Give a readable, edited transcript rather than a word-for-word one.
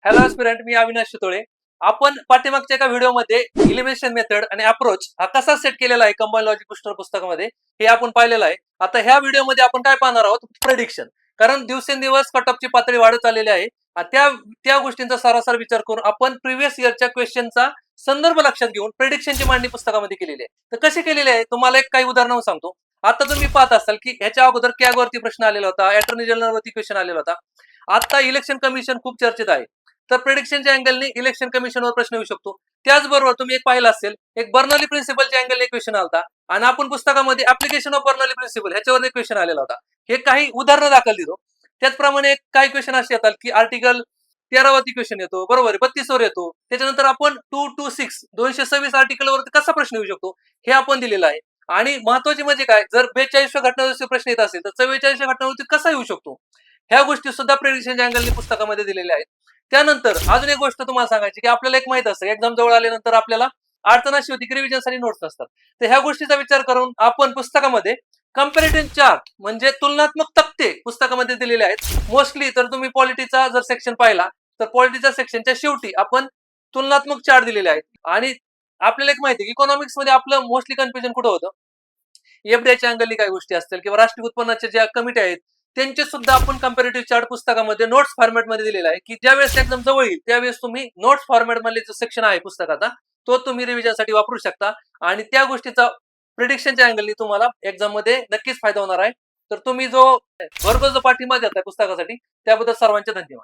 Hello एस्पिरंट, मी अविनाश शितोळे. आपण पाठीमागच्या एका व्हिडिओमध्ये इलिमिनेशन मेथड आणि अप्रोच हा कसा सेट केलेला आहे कंबाईन लॉजिक बुस्टर पुस्तकामध्ये हे आपण पाहिलेलं आहे. आता ह्या व्हिडिओमध्ये आपण काय पाहणार आहोत? प्रेडिक्शन. कारण दिवसेंदिवस कट ऑफची पातळी वाढत आलेली आहे. त्या त्या गोष्टींचा सारासार विचार करून आपण प्रिव्हियस इयरच्या क्वेश्चनचा संदर्भ लक्षात घेऊन प्रेडिक्शनची मांडणी पुस्तकामध्ये केलेली आहे. तर कशी केलेली आहे तुम्हाला एक काही उदाहरण सांगतो. आता तुम्ही पाहत असाल की ह्याच्या अगोदर कॅग वरती प्रश्न आलेला होता, अटॉर्नी जनरल वरती क्वेश्चन आलेला होता. आता इलेक्शन कमिशन खूप चर्चेत आहे. तर प्रेडिक्शनच्या अँगलने इलेक्शन कमिशनवर प्रश्न येऊ शकतो. त्याचबरोबर तुम्ही एक पाहिलं असेल, एक बर्नौली प्रिन्सिपलच्या अँगलने क्वेश्चन आलता आणि आपण पुस्तकामध्ये ऍप्लिकेशन ऑफ बर्नौली प्रिन्सिपल ह्याच्यावर एक क्वेश्चन आलेला होता. हे काही उदाहरणं दाखल देतो. त्याचप्रमाणे काही क्वेश्चन असे येतात की आर्टिकल 13 वरती क्वेश्चन येतो, बरोबर 32 वर येतो. त्याच्यानंतर आपण 226 226 आर्टिकल वरती कसा प्रश्न येऊ शकतो हे आपण दिलेलं आहे. आणि महत्वाचे म्हणजे काय, जर 42व्या घटनावरती प्रश्न येत असेल तर 44व्या घटनावरती कसा येऊ शकतो, ह्या गोष्टी सुद्धा प्रेडिक्शनच्या अँगलने पुस्तकामध्ये दिलेल्या आहेत. त्यानंतर अजून एक गोष्ट तुम्हाला सांगायची की आपल्याला एक माहित असतं, एक्झाम जवळ आल्यानंतर आपल्याला अडचण अशी होती की रिव्हिजनसाठी नोट्स असतात. तर ह्या गोष्टीचा विचार करून आपण पुस्तकामध्ये कंपॅरेटिव्ह चार्ट म्हणजे तुलनात्मक तक्ते पुस्तकामध्ये दिलेले आहेत. मोस्टली तर तुम्ही पॉलिटीचा जर सेक्शन पाहिला तर पॉलिटीच्या सेक्शनच्या शेवटी आपण तुलनात्मक चार्ट दिलेले आहेत. आणि आपल्याला एक माहिती की इकॉनॉमिक्स मध्ये आपलं मोस्टली कन्फ्युजन कुठं होतं, एफडीआयच्या अँगलनी काही गोष्टी असतील किंवा राष्ट्रीय उत्पन्नाच्या ज्या कमिटी आहेत त्यांचे सुद्धा आपण कंपॅरेटिव्ह चार्ट पुस्तकामध्ये नोट्स फॉर्मॅटमध्ये दिलेला आहे की ज्यावेळेस एकदम जवळ येईल त्यावेळेस तुम्ही नोट्स फॉर्मॅटमध्ये जो सेक्शन आहे पुस्तकाचा तो तुम्ही रिव्हिजनसाठी वापरू शकता. आणि त्या गोष्टीचा प्रिडिक्शनच्या अँगलनी तुम्हाला एक्झाम मध्ये नक्कीच फायदा होणार आहे. तर तुम्ही जो वर्ग जो पाठिंबा देताय पुस्तकासाठी त्याबद्दल सर्वांचे धन्यवाद.